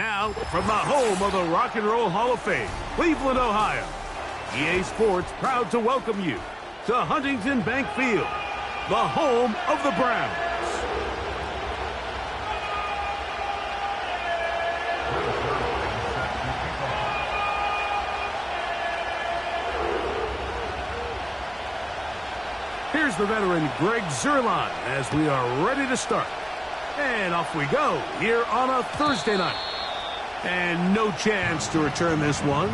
Now, from the home of the Rock and Roll Hall of Fame, Cleveland, Ohio, EA Sports proud to welcome you to Huntington Bank Field, the home of the Browns. Here's the veteran Greg Zuerlein as we are ready to start. And off we go here on a Thursday night. And no chance to return this one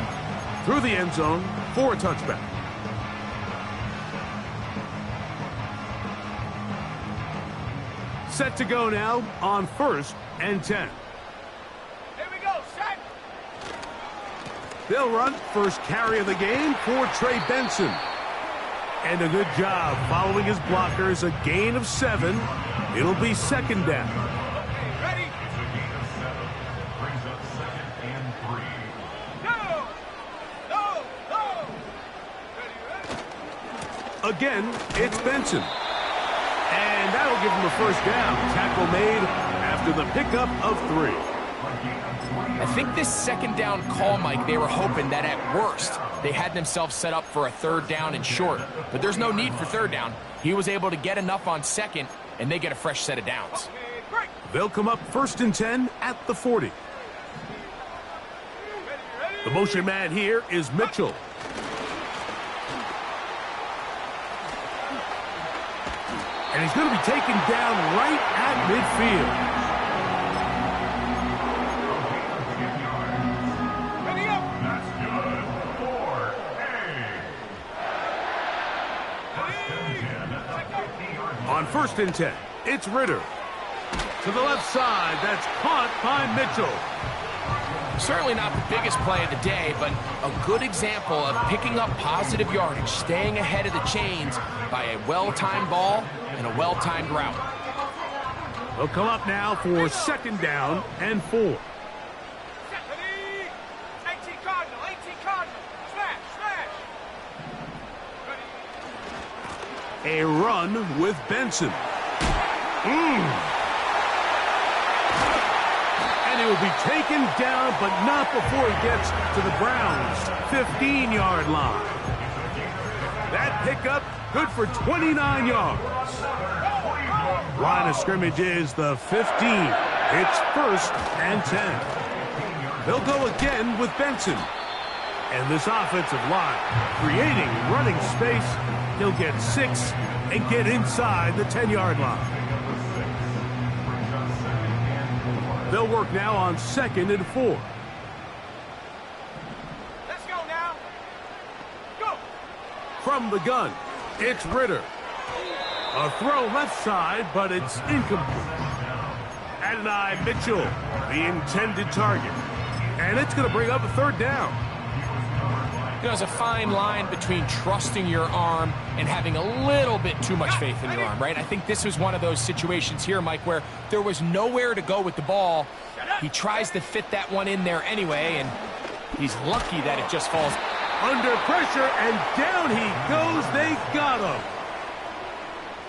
through the end zone for a touchback. Set to go now on 1st and 10. Here we go, set. They'll run first carry of the game for Trey Benson. And a good job following his blockers, a gain of 7. It'll be 2nd down. Okay, ready? Brings up 2nd and 3. Go! Go! Go! Ready, ready? Again, it's Benson. And that'll give him a 1st down. Tackle made after the pickup of 3. I think this 2nd down call, Mike, they were hoping that at worst they had themselves set up for a 3rd down and short. But there's no need for 3rd down. He was able to get enough on 2nd, and they get a fresh set of downs. Okay, break. They'll come up 1st and 10 at the 40. The motion man here is Mitchell. And he's going to be taken down right at midfield. Ready up. That's good for a. On 1st and 10, it's Ritter. To the left side, that's caught by Mitchell. Certainly not the biggest play of the day, but a good example of picking up positive yardage, staying ahead of the chains by a well-timed ball and a well-timed route. They'll come up now for 2nd down and 4. Ready? 18 Cardinal, 18 Cardinal. Smash, smash. Ready? A run with Benson. And he will be taken down, but not before he gets to the Browns' 15-yard line. That pickup good for 29 yards. Line of scrimmage is the 15. It's 1st and 10. They'll go again with Benson. And this offensive line creating running space. He'll get 6 and get inside the 10-yard line. They'll work now on 2nd and 4. Let's go now. Go. From the gun, it's Ritter. A throw left side, but it's incomplete. Adonai Mitchell, the intended target. And it's going to bring up a 3rd down. You know, there's a fine line between trusting your arm and having a little bit too much faith in your arm, right? I think this was one of those situations here, Mike, where there was nowhere to go with the ball. He tries to fit that one in there anyway, and he's lucky that it just falls. Under pressure, and down he goes. They got him.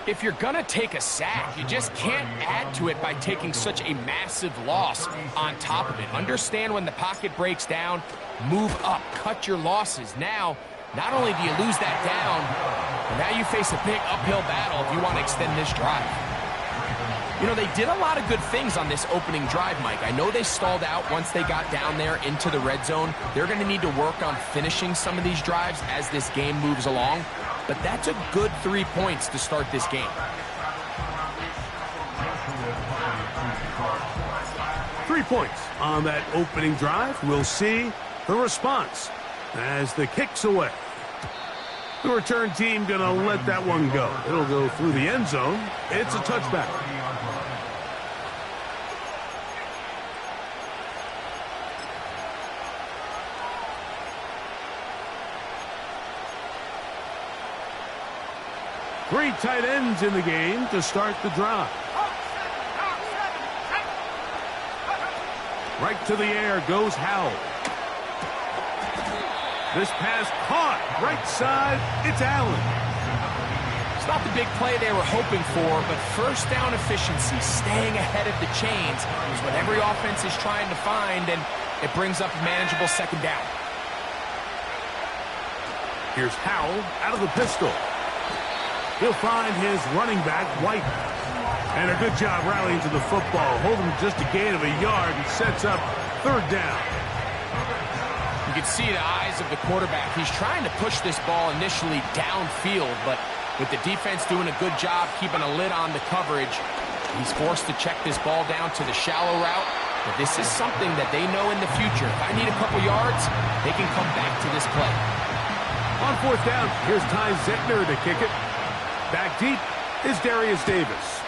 If you're going to take a sack, you just can't add to it by taking such a massive loss on top of it. Understand when the pocket breaks down, move up, cut your losses. Now, not only do you lose that down, but now you face a big uphill battle if you want to extend this drive. You know, they did a lot of good things on this opening drive, Mike. I know they stalled out once they got down there into the red zone. They're going to need to work on finishing some of these drives as this game moves along. But that's a good 3 points to start this game. 3 points on that opening drive. We'll see the response as the kick's away. The return team going to let that one go. It'll go through the end zone. It's a touchback. Three tight ends in the game to start the drive. Right to the air goes Howell. This pass caught right side. It's Allen. It's not the big play they were hoping for, but first down efficiency, staying ahead of the chains, is what every offense is trying to find, and it brings up a manageable second down. Here's Howell out of the pistol. He'll find his running back, White. And a good job rallying to the football, holding just a gain of a yard and sets up third down. You can see the eyes of the quarterback. He's trying to push this ball initially downfield, but with the defense doing a good job keeping a lid on the coverage, he's forced to check this ball down to the shallow route. But this is something that they know in the future. If I need a couple yards, they can come back to this play. On fourth down, here's Ty Zettner to kick it. Back deep is Darius Davis.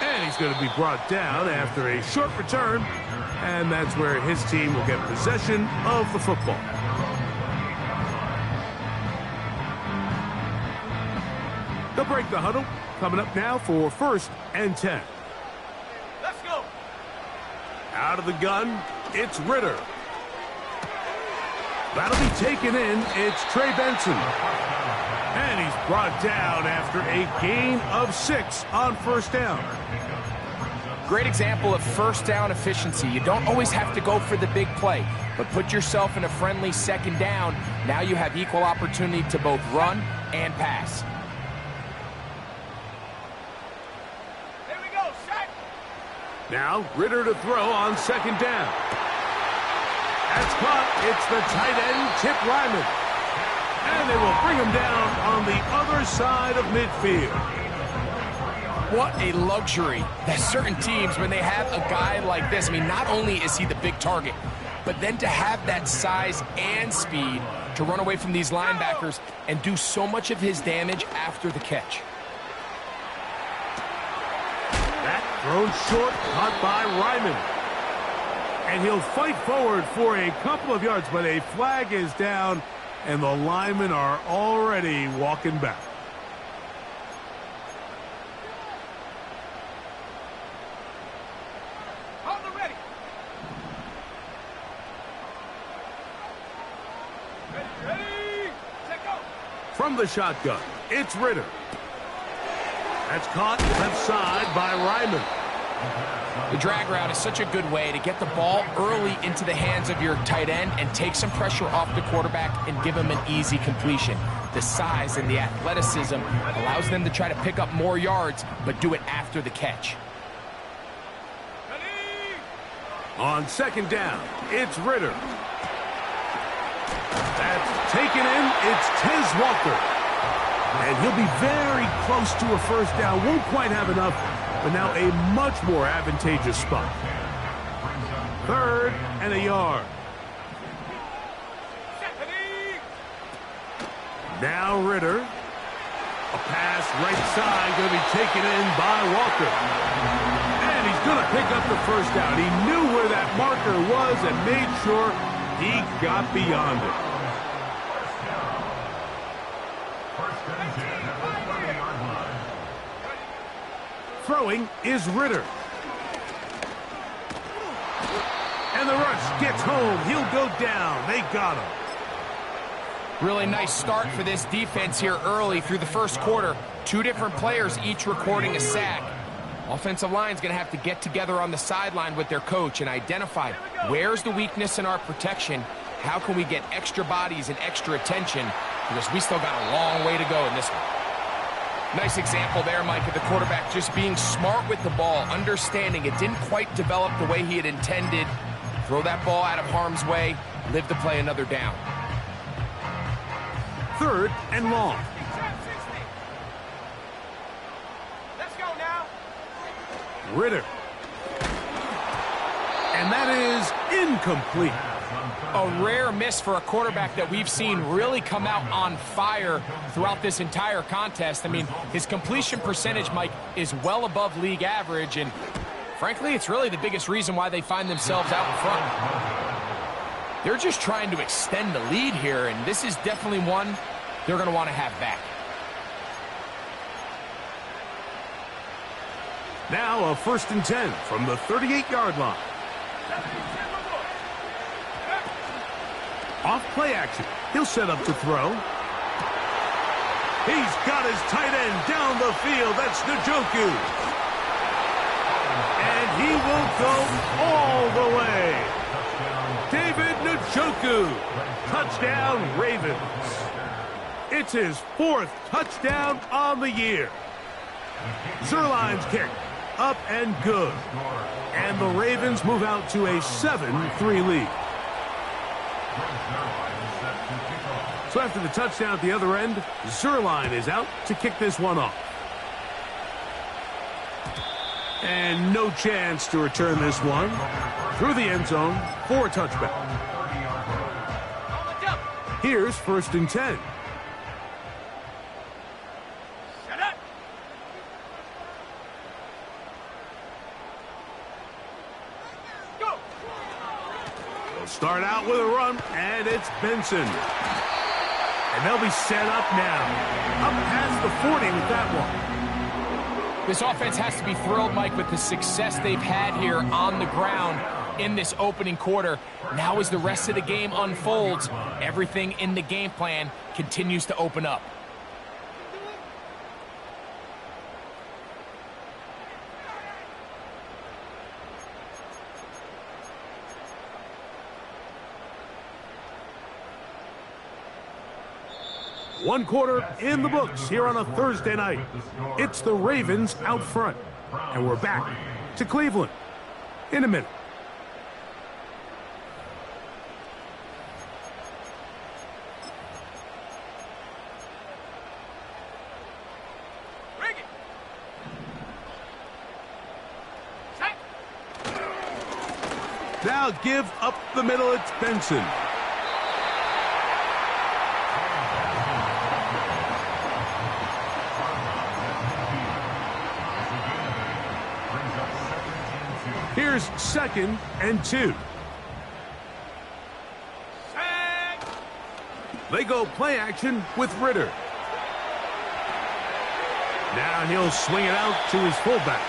And he's going to be brought down after a short return, and that's where his team will get possession of the football. They'll break the huddle. Coming up now for 1st and 10. Let's go. Out of the gun, it's Ritter. That'll be taken in. It's Trey Benson. And he's brought down after a gain of 6 on first down. Great example of first down efficiency. You don't always have to go for the big play, but put yourself in a friendly second down. Now you have equal opportunity to both run and pass. Here we go, set. Now Ritter to throw on second down. That's caught. It's the tight end, Tip Ryman. And they will bring him down on the other side of midfield. What a luxury that certain teams, when they have a guy like this, I mean, not only is he the big target, but then to have that size and speed to run away from these linebackers and do so much of his damage after the catch. That thrown short, caught by Ryman. And he'll fight forward for a couple of yards, but a flag is down, and the linemen are already walking back. Hold it ready. Ready. Set go. From the shotgun, it's Ritter. That's caught left side by Ryman. The drag route is such a good way to get the ball early into the hands of your tight end and take some pressure off the quarterback and give him an easy completion. The size and the athleticism allows them to try to pick up more yards, but do it after the catch. Ready. On second down, it's Ritter. That's taken in. It's Tez Walker. And he'll be very close to a first down. Won't quite have enough, but now a much more advantageous spot. 3rd and a yard. Now Ritter. A pass right side going to be taken in by Walker. And he's going to pick up the first down. He knew where that marker was and made sure he got beyond it. Throwing is Ritter. And the rush gets home. He'll go down. They got him. Really nice start for this defense here early through the first quarter. 2 different players each recording a sack. Offensive line's going to have to get together on the sideline with their coach and identify where's the weakness in our protection. How can we get extra bodies and extra attention? Because we still got a long way to go in this one. Nice example there, Mike, of the quarterback just being smart with the ball, understanding it didn't quite develop the way he had intended. Throw that ball out of harm's way, live to play another down. 3rd and long. Let's go now. Ritter. And that is incomplete. A rare miss for a quarterback that we've seen really come out on fire throughout this entire contest. I mean, his completion percentage, Mike, is well above league average, and frankly, it's really the biggest reason why they find themselves out in front. They're just trying to extend the lead here, and this is definitely one they're going to want to have back. Now a 1st and 10 from the 38-yard line. Off play action. He'll set up to throw. He's got his tight end down the field. That's Njoku. And he will go all the way. David Njoku. Touchdown, Ravens. It's his 4th touchdown on the year. Zuerlein's kick. Up and good. And the Ravens move out to a 7-3 lead. So after the touchdown at the other end, Zuerlein is out to kick this one off. And no chance to return this one. Through the end zone for a touchback. Here's 1st and 10. Shut up. Go. They'll start out with a run, and it's Benson. And they'll be set up now. Up past the 40 with that one. This offense has to be thrilled, Mike, with the success they've had here on the ground in this opening quarter. Now as the rest of the game unfolds, everything in the game plan continues to open up. One quarter in the books here on a Thursday night. It's the Ravens out front. And we're back to Cleveland in a minute. Bring it. Set. Now give up the middle. It's Benson. Here's 2nd and 2. Set. They go play action with Ritter. Now he'll swing it out to his fullback.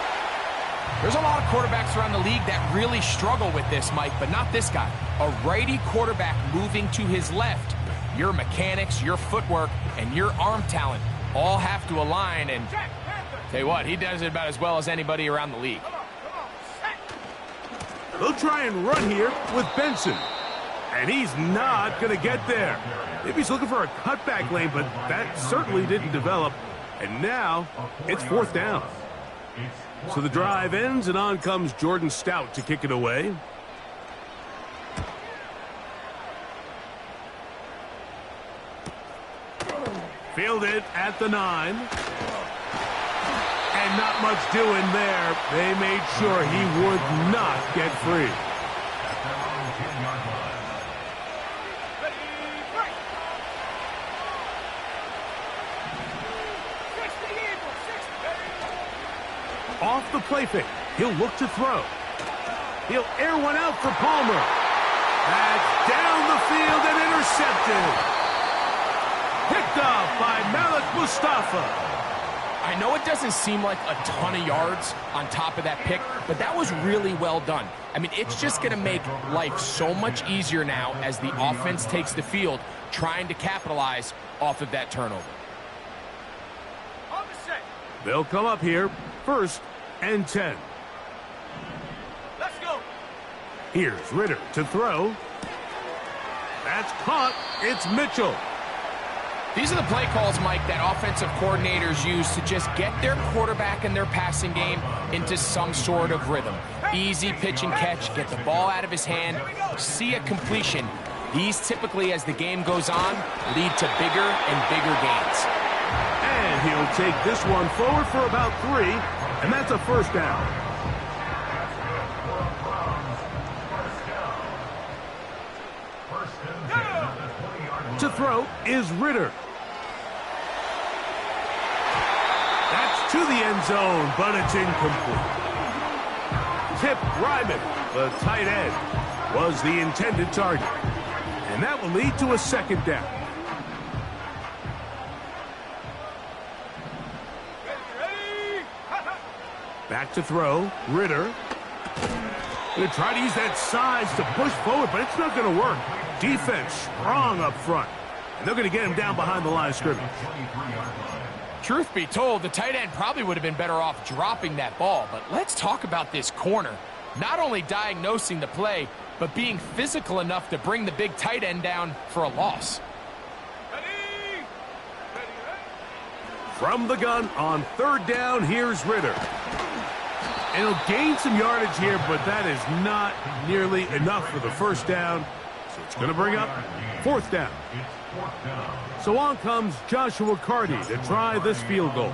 There's a lot of quarterbacks around the league that really struggle with this, Mike, but not this guy. A righty quarterback moving to his left. Your mechanics, your footwork, and your arm talent all have to align, and Check. Panther. tell you what, he does it about as well as anybody around the league. Come on. Set. They'll try and run here with Benson. And he's not going to get there. Maybe he's looking for a cutback lane, but that certainly didn't develop. And now it's 4th down. So the drive ends, and on comes Jordan Stout to kick it away. Fielded at the 9. And not much doing there. They made sure he would not get free. Ready. Break. 60 Eagles. 60. Off the play fake. He'll look to throw. He'll air one out for Palmer. That's down the field and intercepted. Picked off by Malik Mustafa. I know it doesn't seem like a ton of yards on top of that pick, but that was really well done. I mean, it's just going to make life so much easier now as the offense takes the field, trying to capitalize off of that turnover. On the set. They'll come up here, 1st and 10. Let's go. Here's Ritter to throw. That's caught. It's Mitchell. These are the play calls, Mike, that offensive coordinators use to just get their quarterback and their passing game into some sort of rhythm. Easy pitch and catch, get the ball out of his hand, see a completion. These typically, as the game goes on, lead to bigger and bigger gains. And he'll take this one forward for about 3, and that's a 1st down. To throw is Ritter. That's to the end zone, but it's incomplete. Tip Ryman, the tight end, was the intended target. And that will lead to a 2nd down. Ready. Back to throw, Ritter. Going to try to use that size to push forward, but it's not going to work. Defense strong up front. And they're going to get him down behind the line of scrimmage. Truth be told, the tight end probably would have been better off dropping that ball. But let's talk about this corner. Not only diagnosing the play, but being physical enough to bring the big tight end down for a loss. Ready? From the gun on third down, here's Ritter. And he'll gain some yardage here, but that is not nearly enough for the first down. So it's going to bring up fourth down. So on comes Joshua Carty to try this field goal.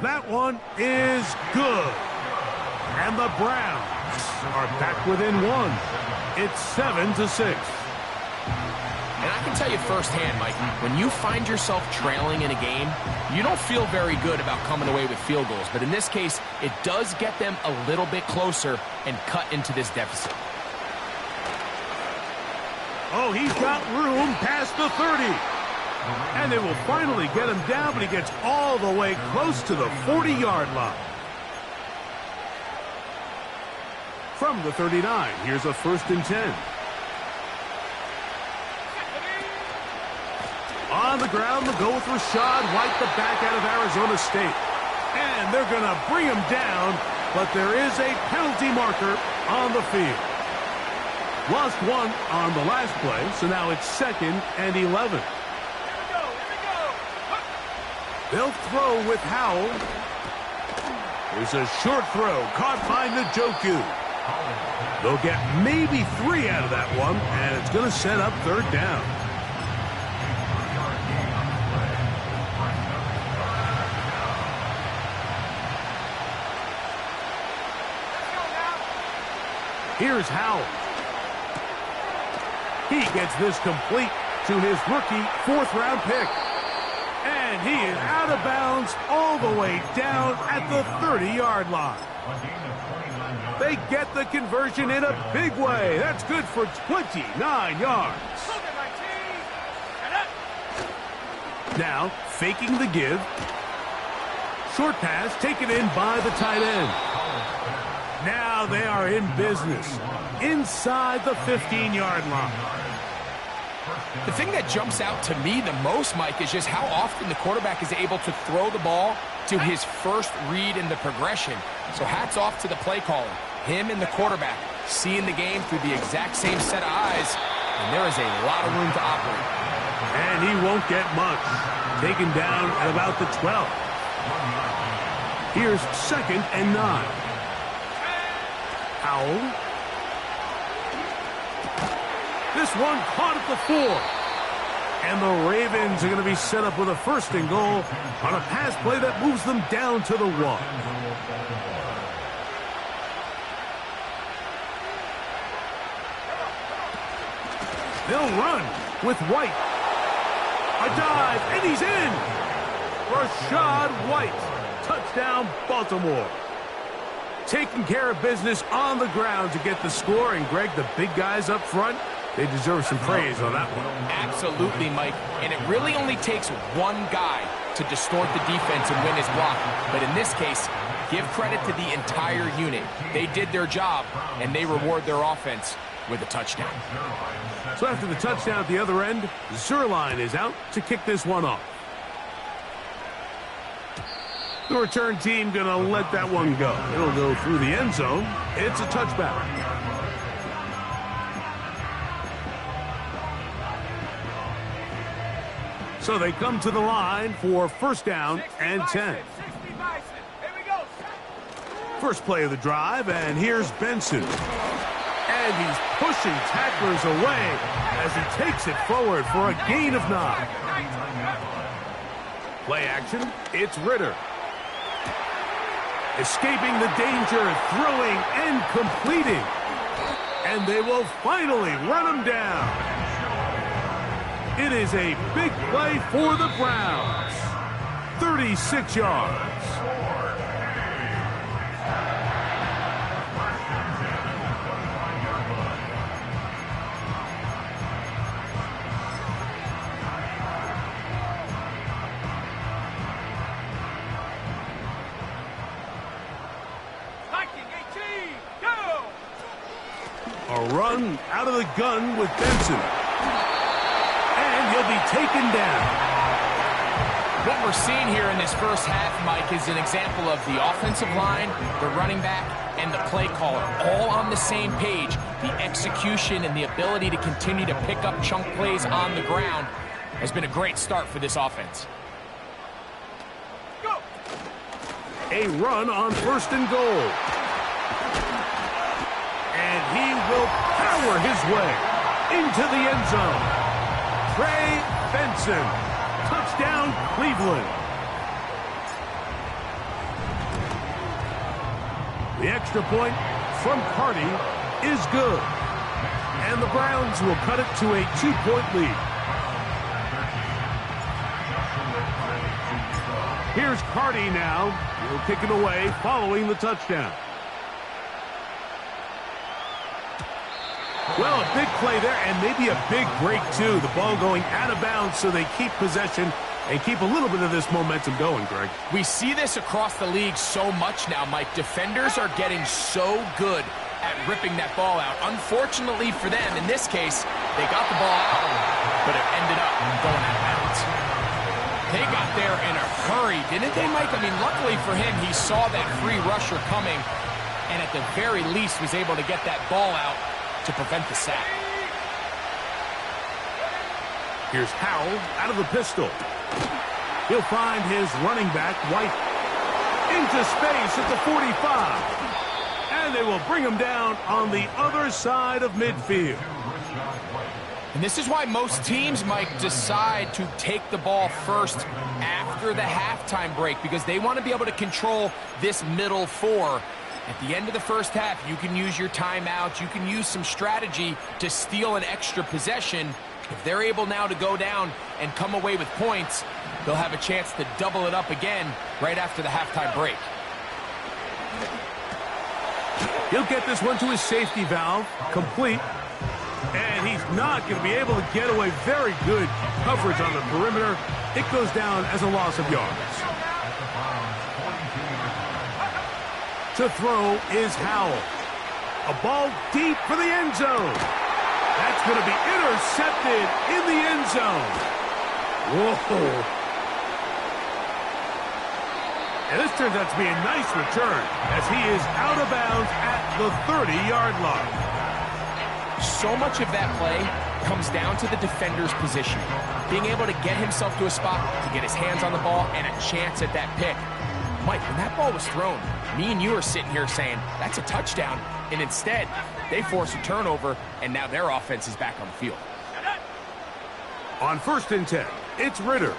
That one is good. And the Browns are back within one. It's 7-6. And I can tell you firsthand, Mike, when you find yourself trailing in a game, you don't feel very good about coming away with field goals. But in this case, it does get them a little bit closer and cut into this deficit. Oh, he's got room past the 30. And they will finally get him down, but he gets all the way close to the 40-yard line. From the 39, here's a 1st and 10. On the ground, they'll go with Rashad White, the back out of Arizona State. And they're going to bring him down, but there is a penalty marker on the field. Lost one on the last play, so now it's 2nd and 11. They'll throw with Howell. There's a short throw caught by Njoku. They'll get maybe 3 out of that one, and it's going to set up third down. Here's Howell. He gets this complete to his rookie 4th-round pick. And he is out of bounds all the way down at the 30-yard line. They get the conversion in a big way. That's good for 29 yards. Now, faking the give. Short pass taken in by the tight end. Now they are in business inside the 15-yard line. The thing that jumps out to me the most, Mike, is just how often the quarterback is able to throw the ball to his first read in the progression. So hats off to the play caller. Him and the quarterback seeing the game through the exact same set of eyes, and there is a lot of room to operate. And he won't get much. Taken down at about the 12. Here's 2nd and 9. Howell. This one caught at the 4. And the Ravens are going to be set up with a 1st and goal on a pass play that moves them down to the 1. They'll run with White. A dive, and he's in. Rashad White. Touchdown, Baltimore. Taking care of business on the ground to get the score. And, Greg, the big guys up front, they deserve some praise on that one. Absolutely, Mike. And it really only takes one guy to distort the defense and win his block. But in this case, give credit to the entire unit. They did their job, and they reward their offense with a touchdown. So after the touchdown at the other end, Zerline is out to kick this one off. The return team going to let that one go. It'll go through the end zone. It's a touchback. So they come to the line for 1st down and 10. First play of the drive, and here's Benson. And he's pushing tacklers away as he takes it forward for a gain of 9. Play action, it's Ritter. Escaping the danger, throwing and completing. And they will finally run him down. It is a big play for the Browns. 36 yards. run out of the gun with Benson. And he'll be taken down. What we're seeing here in this first half, Mike, is an example of the offensive line, the running back, and the play caller all on the same page. The execution and the ability to continue to pick up chunk plays on the ground has been a great start for this offense. Go! A run on 1st and goal. And he will power his way into the end zone. Trey Benson. Touchdown, Cleveland. The extra point from Carty is good. And the Browns will cut it to a 2-point lead. Here's Carty now. He'll kick it away following the touchdown. Well, a big play there, and maybe a big break, too. The ball going out of bounds, so they keep possession and keep a little bit of this momentum going, Greg. We see this across the league so much now, Mike. Defenders are getting so good at ripping that ball out. Unfortunately for them, in this case, they got the ball out, but it ended up going out of bounds. They got there in a hurry, didn't they, Mike? I mean, luckily for him, he saw that free rusher coming, and at the very least was able to get that ball out to prevent the sack. Here's Howell out of the pistol. He'll find his running back, White, into space at the 45. And they will bring him down on the other side of midfield. And this is why most teams might decide to take the ball first after the halftime break, because they want to be able to control this middle four. At the end of the first half, you can use your timeouts. You can use some strategy to steal an extra possession. If they're able now to go down and come away with points, they'll have a chance to double it up again right after the halftime break. He'll get this one to his safety valve, complete. And he's not going to be able to get away. Very good coverage on the perimeter. It goes down as a loss of yards. To throw is Howell. A ball deep for the end zone. That's going to be intercepted in the end zone. Whoa. And this turns out to be a nice return as he is out of bounds at the 30-yard line. So much of that play comes down to the defender's position. Being able to get himself to a spot, to get his hands on the ball, and a chance at that pick. Mike, when that ball was thrown, me and you are sitting here saying, that's a touchdown. And instead, they force a turnover, and now their offense is back on the field. On 1st and 10, it's Ritter.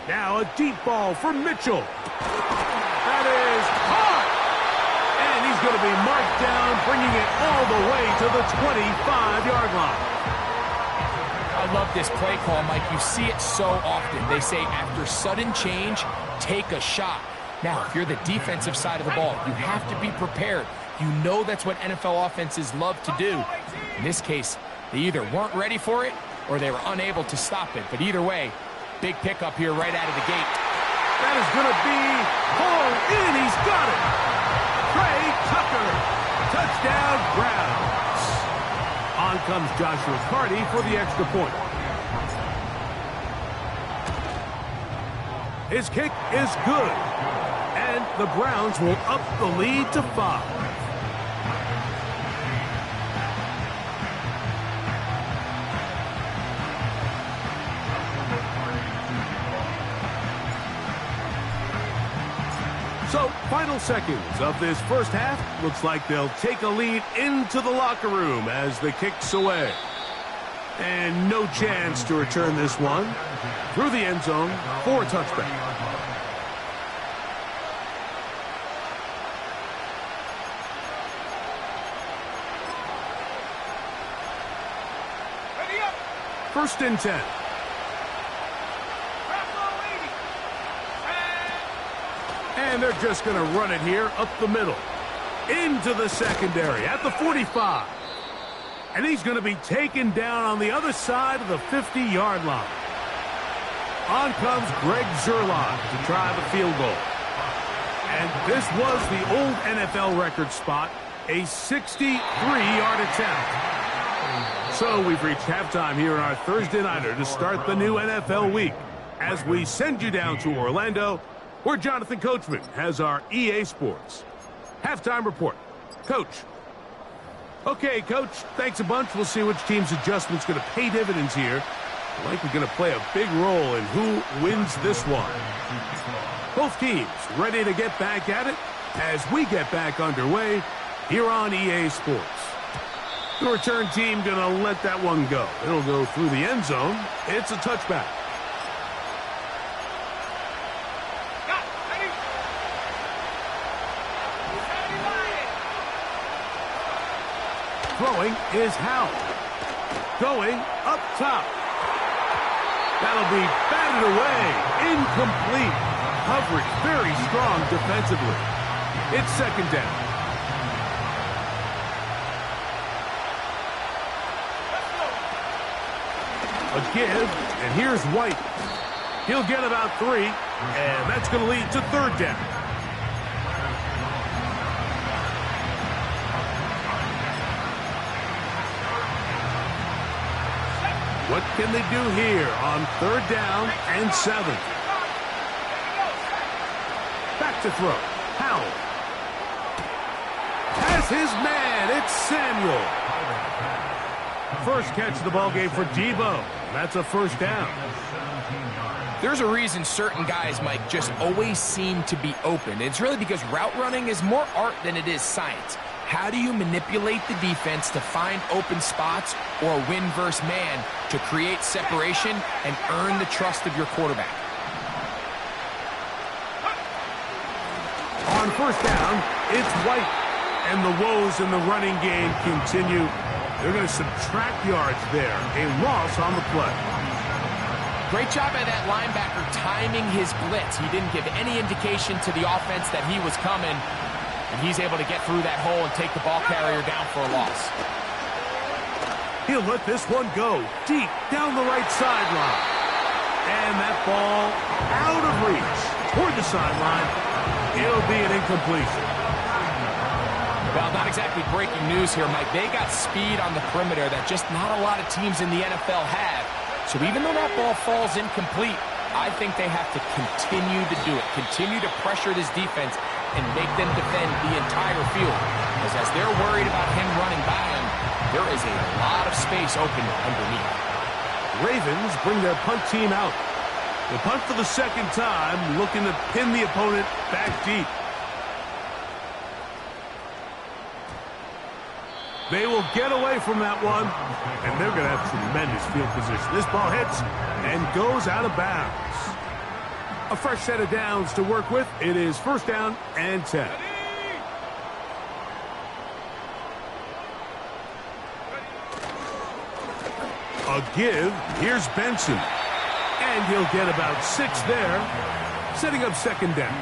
Now a deep ball for Mitchell. That is caught! And he's going to be marked down, bringing it all the way to the 25-yard line. I love this play call, Mike. You see it so often. They say after sudden change, take a shot. Now, if you're the defensive side of the ball, you have to be prepared. You know that's what NFL offenses love to do. In this case, they either weren't ready for it or they were unable to stop it. But either way, big pickup here right out of the gate. That is going to be hauled in. He's got it. Trey Tucker. Touchdown, Browns. On comes Joshua Carty for the extra point. His kick is good. And the Browns will up the lead to 5. So, final seconds of this first half. Looks like they'll take a lead into the locker room as the kick's away. And no chance to return this one through the end zone for a touchback. Ready up! 1st and 10. And they're just going to run it here up the middle. Into the secondary at the 45. And he's going to be taken down on the other side of the 50-yard line. On comes Greg Zuerlein to try the field goal. And this was the old NFL record spot, a 63-yard attempt. So we've reached halftime here in our Thursday Nighter to start the new NFL week. As we send you down to Orlando, where Jonathan Coachman has our EA Sports halftime report. Coach. Okay, Coach, thanks a bunch. We'll see which team's adjustment's going to pay dividends here. Likely going to play a big role in who wins this one. Both teams ready to get back at it as we get back underway here on EA Sports. The return team going to let that one go. It'll go through the end zone. It's a touchback. Throwing is Howell. Going up top. That'll be batted away. Incomplete. Coverage very strong defensively. It's second down. A give, and here's White. He'll get about 3, and that's going to lead to third down. What can they do here on third down and 7? Back to throw. Howell. Has his man. It's Samuel. First catch of the ballgame for Debo. That's a first down. There's a reason certain guys, Mike, just always seem to be open. It's really because route running is more art than it is science. How do you manipulate the defense to find open spots or win versus man to create separation and earn the trust of your quarterback? On first down, it's White. And the woes in the running game continue. They're going to subtract yards there. A loss on the play. Great job by that linebacker timing his blitz. He didn't give any indication to the offense that he was coming. And he's able to get through that hole and take the ball carrier down for a loss. He'll let this one go deep down the right sideline. And that ball out of reach toward the sideline. It'll be an incompletion. Well, not exactly breaking news here, Mike. They got speed on the perimeter that just not a lot of teams in the NFL have. So even though that ball falls incomplete, I think they have to continue to do it. Continue to pressure this defense and make them defend the entire field. Because as they're worried about him running by him, there is a lot of space open underneath. Ravens bring their punt team out. The punt for the second time, looking to pin the opponent back deep. They will get away from that one, and they're going to have tremendous field position. This ball hits and goes out of bounds. A fresh set of downs to work with. It is first down and 10. A give. Here's Benson. And he'll get about 6 there, setting up second down.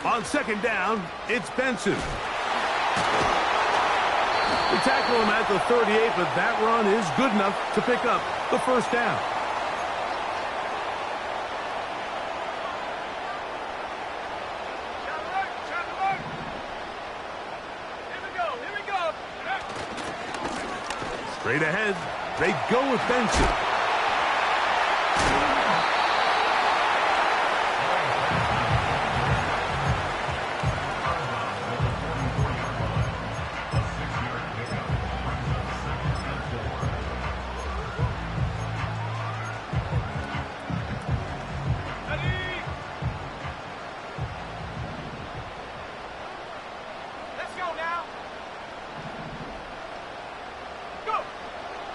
On second down, it's Benson. They tackle him at the 38, but that run is good enough to pick up the first down. Straight ahead, they go with Benson.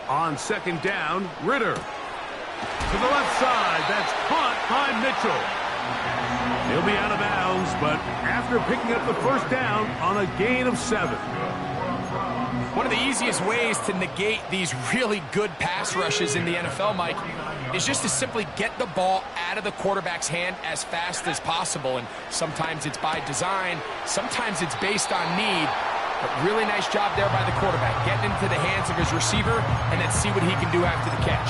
On second down, Ritter. To the left side, that's caught by Mitchell. He'll be out of bounds, but after picking up the first down on a gain of 7. One of the easiest ways to negate these really good pass rushes in the NFL, Mike, is just to simply get the ball out of the quarterback's hand as fast as possible. And sometimes it's by design, sometimes it's based on need. But really nice job there by the quarterback, getting into the hands of his receiver, and then see what he can do after the catch.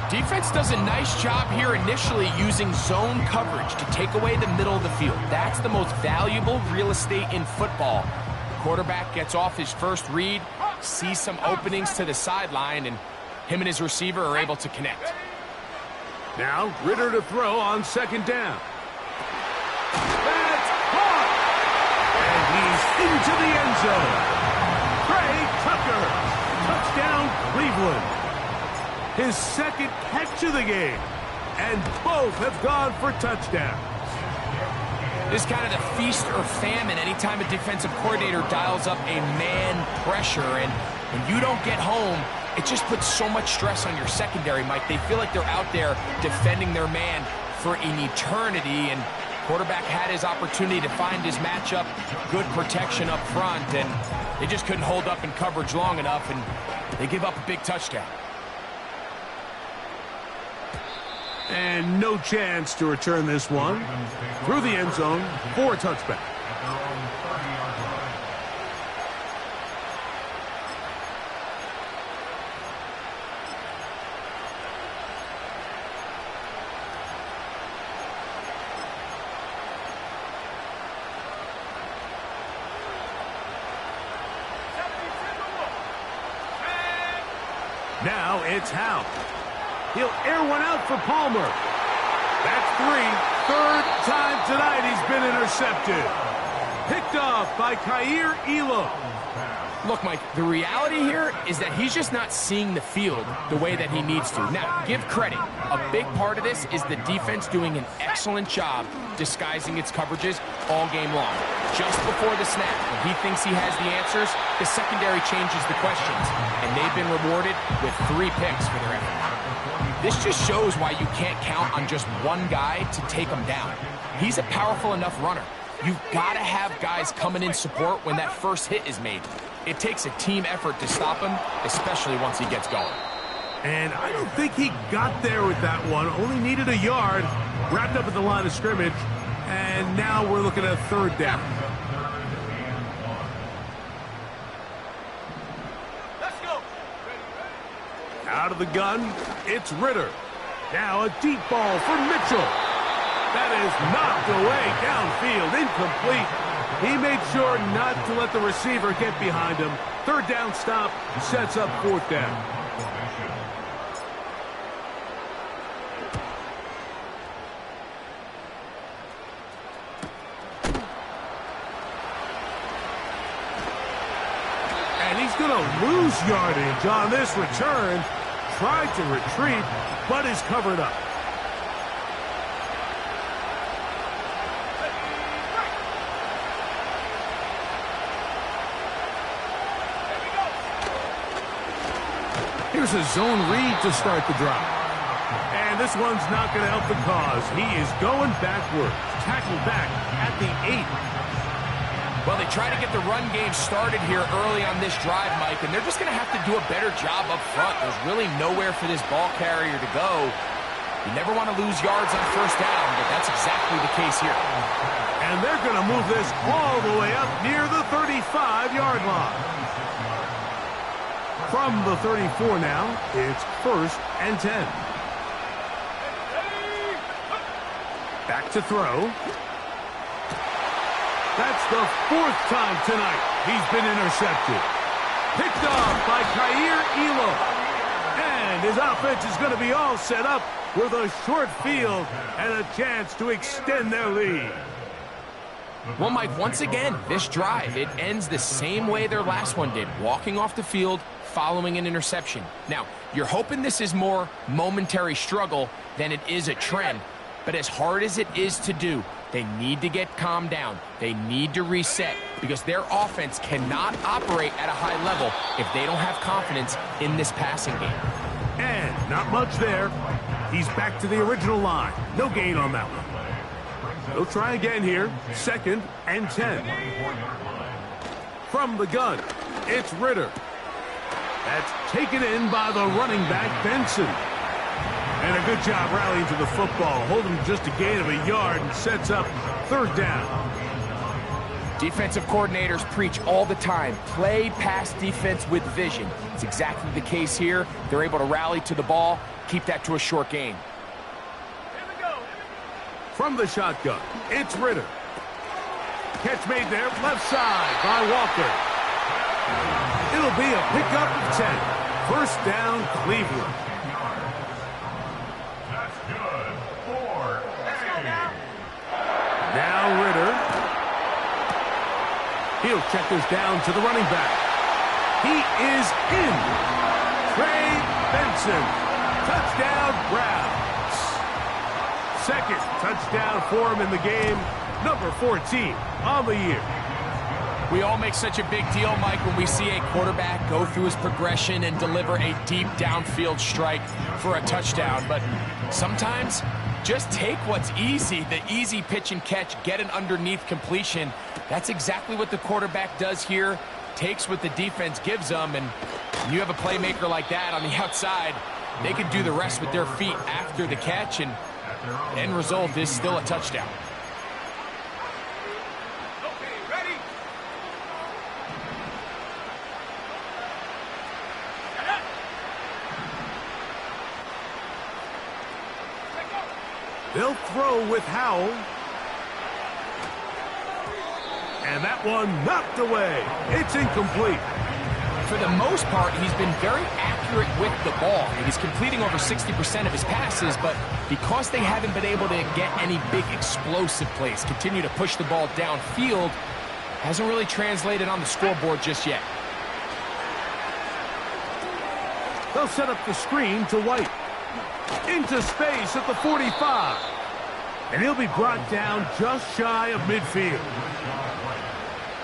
Defense does a nice job here initially using zone coverage to take away the middle of the field. That's the most valuable real estate in football. The quarterback gets off his first read, sees some openings to the sideline, and him and his receiver are able to connect. Now, Ritter to throw on second down. That's caught! And he's into the end zone. Trey Tucker. Touchdown, Cleveland. His second catch of the game. And both have gone for touchdowns. This is kind of the feast or famine anytime a defensive coordinator dials up a man pressure. And when you don't get home, it just puts so much stress on your secondary, Mike. They feel like they're out there defending their man for an eternity. And quarterback had his opportunity to find his matchup, good protection up front, and they just couldn't hold up in coverage long enough, and they give up a big touchdown. And no chance to return this one. Through the end zone for a touchback. Now it's Howe. He'll air one out for Palmer. That's three. Third time tonight he's been intercepted. Picked off by Kaiir Elam. Look, Mike, the reality here is that he's just not seeing the field the way that he needs to. Now, give credit. A big part of this is the defense doing an excellent job disguising its coverages all game long. Just before the snap, when he thinks he has the answers, the secondary changes the questions, and they've been rewarded with 3 picks for their effort. This just shows why you can't count on just one guy to take him down. He's a powerful enough runner. You've got to have guys coming in support when that first hit is made. It takes a team effort to stop him, especially once he gets going. And I don't think he got there with that one. Only needed a yard. Wrapped up at the line of scrimmage. And now we're looking at third down. Let's go. Out of the gun, it's Ritter. Now a deep ball for Mitchell. That is knocked away downfield, incomplete. He made sure not to let the receiver get behind him. Third down stop sets up fourth down. And he's going to lose yardage on this return. Tried to retreat, but is covered up. Here's a zone read to start the drive. And this one's not going to help the cause. He is going backwards. Tackled back at the 8. Well, they try to get the run game started here early on this drive, Mike, and they're just going to have to do a better job up front. There's really nowhere for this ball carrier to go. You never want to lose yards on first down, but that's exactly the case here. And they're going to move this all the way up near the 35-yard line. From the 34 now, it's 1st and 10. Back to throw. That's the 4th time tonight he's been intercepted. Picked off by Kaiir Elam. And his offense is going to be all set up with a short field and a chance to extend their lead. Well, Mike, once again, this drive, it ends the same way their last one did, walking off the field, following an interception. Now, you're hoping this is more momentary struggle than it is a trend, but as hard as it is to do, they need to get calmed down. They need to reset because their offense cannot operate at a high level if they don't have confidence in this passing game. And not much there. He's back to the original line. No gain on that one. They'll try again here. 2nd and 10. From the gun, it's Ritter. That's taken in by the running back, Benson. And a good job rallying to the football. Holding just a gain of a yard and sets up 3rd down. Defensive coordinators preach all the time, play pass defense with vision. It's exactly the case here. They're able to rally to the ball, keep that to a short game. From the shotgun, it's Ritter. Catch made there, left side by Walker. It'll be a pickup of 10. First down, Cleveland. That's good. 4. Now Ritter. He'll check this down to the running back. He is in. Trey Benson. Touchdown, Browns. Second touchdown for him in the game. Number 14 on the year. We all make such a big deal, Mike, when we see a quarterback go through his progression and deliver a deep downfield strike for a touchdown. But sometimes, just take what's easy, the easy pitch and catch, get an underneath completion. That's exactly what the quarterback does here, takes what the defense gives them, and when you have a playmaker like that on the outside, they can do the rest with their feet after the catch, and the end result is still a touchdown. They'll throw with Howell. And that one knocked away. It's incomplete. For the most part, he's been very accurate with the ball. He's completing over 60% of his passes, but because they haven't been able to get any big explosive plays, continue to push the ball downfield, hasn't really translated on the scoreboard just yet. They'll set up the screen to White. Into space at the 45. And he'll be brought down just shy of midfield.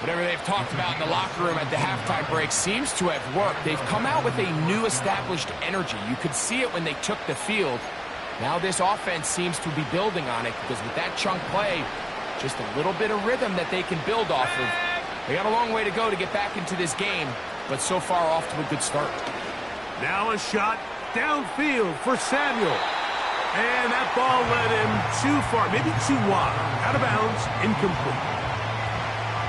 Whatever they've talked about in the locker room at the halftime break seems to have worked. They've come out with a new established energy. You could see it when they took the field. Now this offense seems to be building on it because with that chunk play, just a little bit of rhythm that they can build off of. They got a long way to go to get back into this game, but so far off to a good start. Now a shot downfield for Samuel. And that ball led him too far, maybe too wide. Out of bounds, incomplete.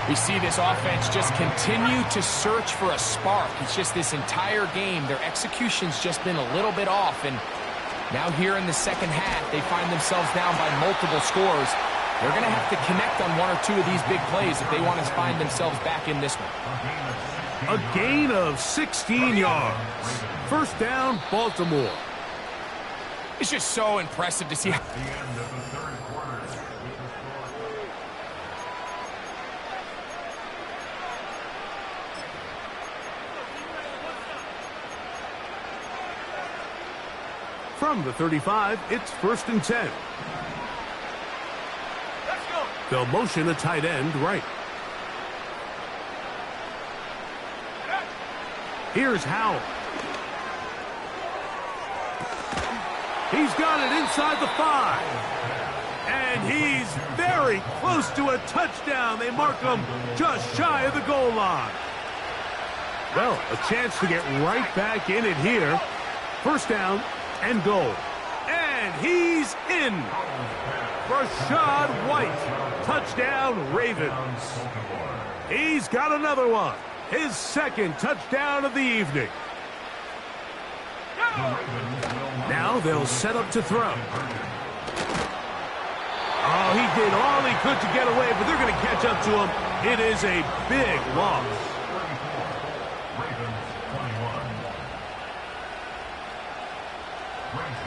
We see this offense just continue to search for a spark. It's just this entire game, their execution's just been a little bit off. And now here in the second half, they find themselves down by multiple scores. They're going to have to connect on one or two of these big plays if they want to find themselves back in this one. A gain of 16 yards. First down, Baltimore. It's just so impressive to see how... The end of the third quarter. From the 35, it's first and 10. They'll motion a tight end right. Here's Howell. He's got it inside the 5. And he's very close to a touchdown. They mark him just shy of the goal line. Well, a chance to get right back in it here. First down and goal. And he's in. Rashad White. Touchdown, Ravens. He's got another one. His second touchdown of the evening. Now they'll set up to throw. Oh, he did all he could to get away, but they're going to catch up to him. It is a big loss. Ravens 21.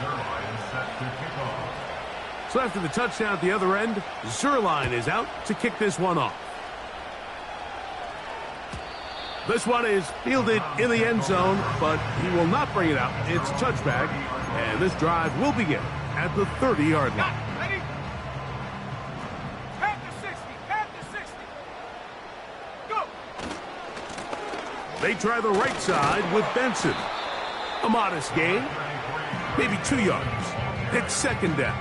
Zerline set to kick off. So after the touchdown at the other end, Zerline is out to kick this one off. This one is fielded in the end zone, but he will not bring it out. It's touchback, and this drive will begin at the 30-yard line. Ready? Pack to 60. Pack to 60. Go. They try the right side with Benson. A modest gain, maybe 2 yards. It's second down.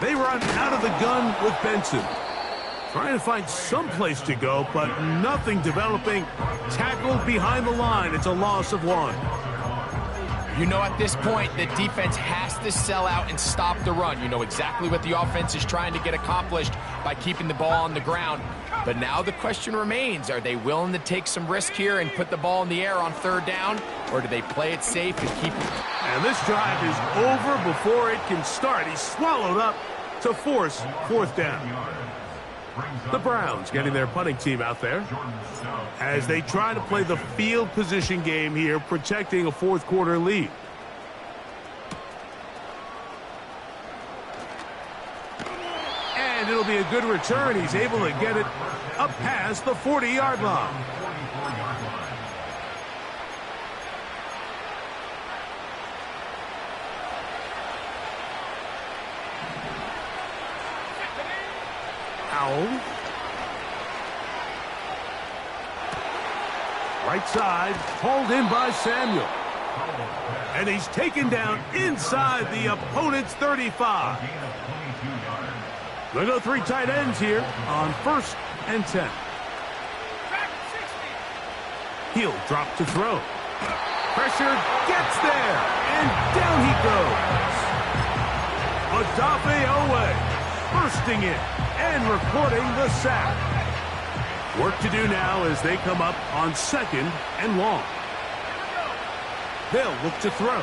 They run out of the gun with Benson. Trying to find some place to go, but nothing developing. Tackled behind the line. It's a loss of 1. You know, at this point, the defense has to sell out and stop the run. You know exactly what the offense is trying to get accomplished by keeping the ball on the ground. But now the question remains, are they willing to take some risk here and put the ball in the air on 3rd down? Or do they play it safe and keep it? And this drive is over before it can start. He's swallowed up to force 4th down. The Browns getting their punting team out there as they try to play the field position game here, protecting a 4th quarter lead. And it'll be a good return. He's able to get it up past the 40-yard line. Howell. Right side, hauled in by Samuel. And he's taken down inside the opponent's 35. They'll go 3 tight ends here on 1st and 10. He'll drop to throw. Pressure gets there, and down he goes. Odafe Owe bursting in and recording the sack. Work to do now as they come up on 2nd and long. They'll look to throw.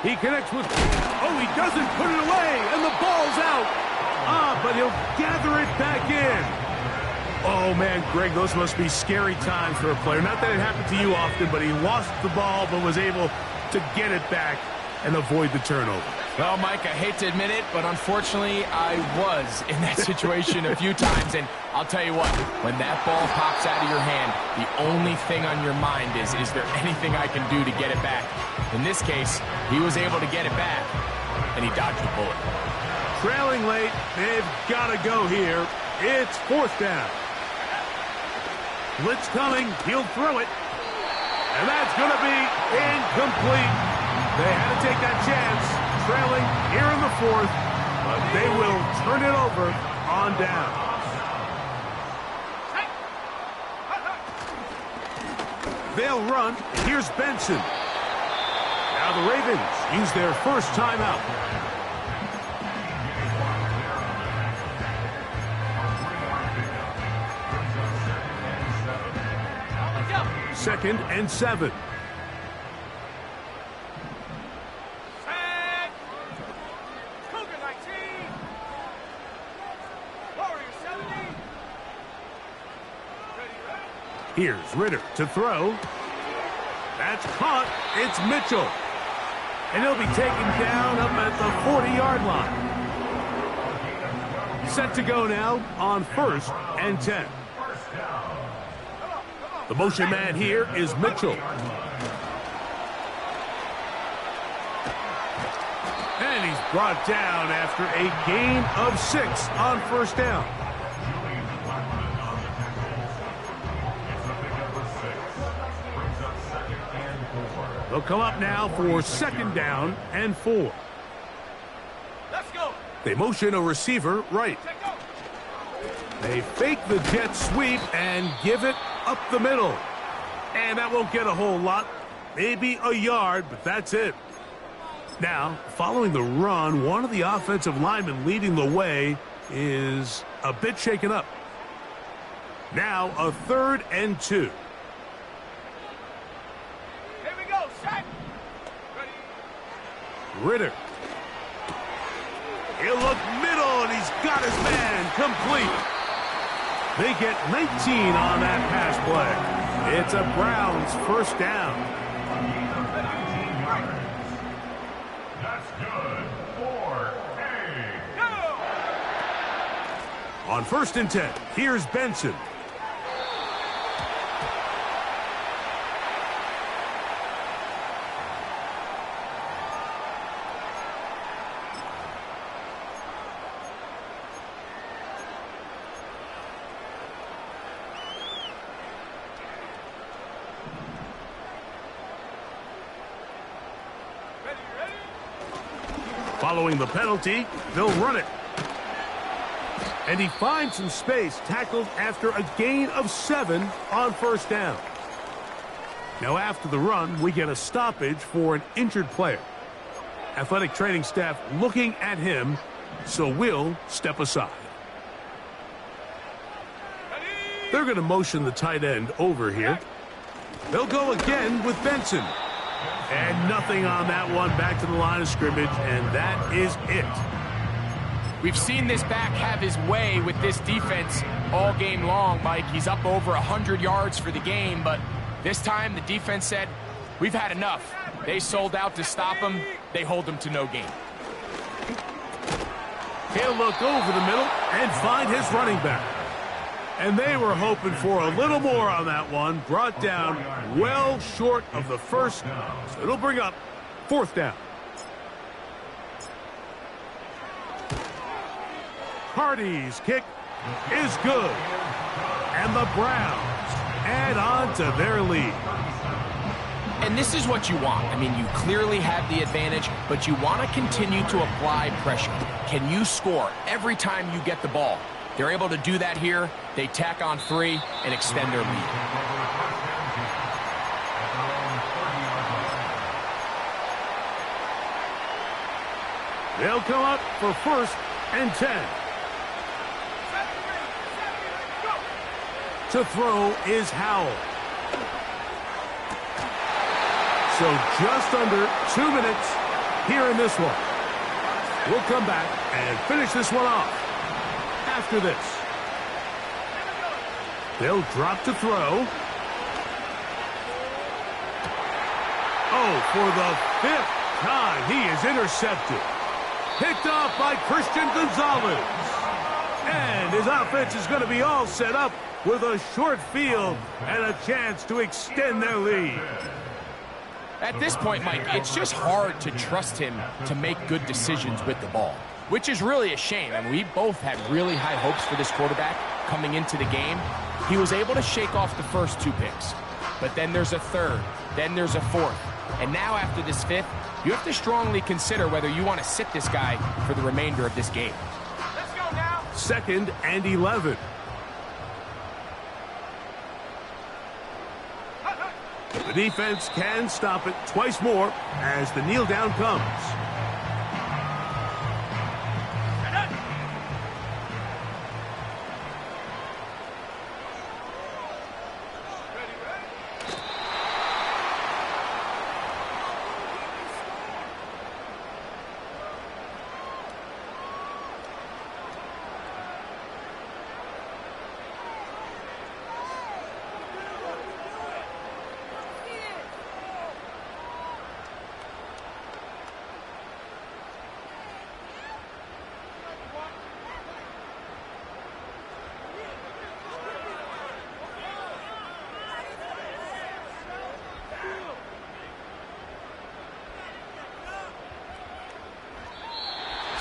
He connects with... Oh, he doesn't put it away, and the ball's out. But he'll gather it back in. Oh, man, Greg, those must be scary times for a player. Not that it happened to you often, but he lost the ball but was able to get it back and avoid the turnover. Well, Mike, I hate to admit it, but unfortunately, I was in that situation a few times. And I'll tell you what, when that ball pops out of your hand, the only thing on your mind is there anything I can do to get it back? In this case, he was able to get it back, and he dodged the bullet. Trailing late, they've got to go here. It's 4th down. Blitz coming, he'll throw it. And that's going to be incomplete. They had to take that chance, trailing here in the 4th, but they will turn it over on down. They'll run. Here's Benson. Now the Ravens use their first timeout. Second and 7. Set. Cougar 19. Warrior 70. Ready. Here's Ritter to throw. That's caught. It's Mitchell. And he'll be taken down up at the 40-yard line. Set to go now on 1st and 10. The motion man here is Mitchell. And he's brought down after a gain of 6 on 1st down. They'll come up now for 2nd down and 4. Let's go. They motion a receiver right. They fake the jet sweep and give it up the middle. And that won't get a whole lot. Maybe a yard, but that's it. Now, following the run, one of the offensive linemen leading the way is a bit shaken up. Now a 3rd and 2. Here we go. Set. Ready. Ritter. He'll look middle, and he's got his man complete. They get 19 on that pass play. It's a Browns 1st down. That's good for A. On 1st and 10, here's Benson. Following the penalty, they'll run it. And he finds some space, tackled after a gain of 7 on first down. Now after the run, we get a stoppage for an injured player. Athletic training staff looking at him, so we'll step aside. They're going to motion the tight end over here. They'll go again with Benson. And nothing on that one, back to the line of scrimmage, and that is it. We've seen this back have his way with this defense all game long, Mike. He's up over 100 yards for the game, but this time the defense said, we've had enough. They sold out to stop him. They hold him to no gain. He'll look over the middle and find his running back. And they were hoping for a little more on that one. Brought down well short of the first. So it'll bring up 4th down. Hardy's kick is good. And the Browns add on to their lead. And this is what you want. I mean, you clearly have the advantage, but you want to continue to apply pressure. Can you score every time you get the ball? They're able to do that here. They tack on 3 and extend their lead. They'll come up for 1st and 10. To throw is Howell. So just under 2 minutes here in this one. We'll come back and finish this one off after this. They'll drop to throw. Oh, for the 5th time, he is intercepted. Picked off by Christian Gonzalez. And his offense is going to be all set up with a short field and a chance to extend their lead. At this point, Mike, it's just hard to trust him to make good decisions with the ball, which is really a shame. I mean, we both had really high hopes for this quarterback coming into the game. He was able to shake off the first 2 picks, but then there's a 3rd, then there's a 4th, and now after this 5th, you have to strongly consider whether you want to sit this guy for the remainder of this game. Let's go now. 2nd and 11. The defense can stop it twice more as the kneel down comes.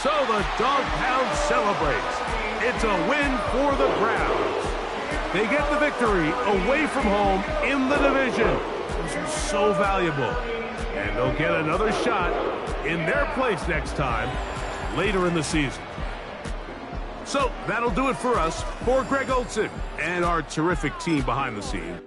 So the Dog Pound celebrates. It's a win for the Browns. They get the victory away from home in the division. This is so valuable. And they'll get another shot in their place next time later in the season. So that'll do it for us. For Greg Olson and our terrific team behind the scenes.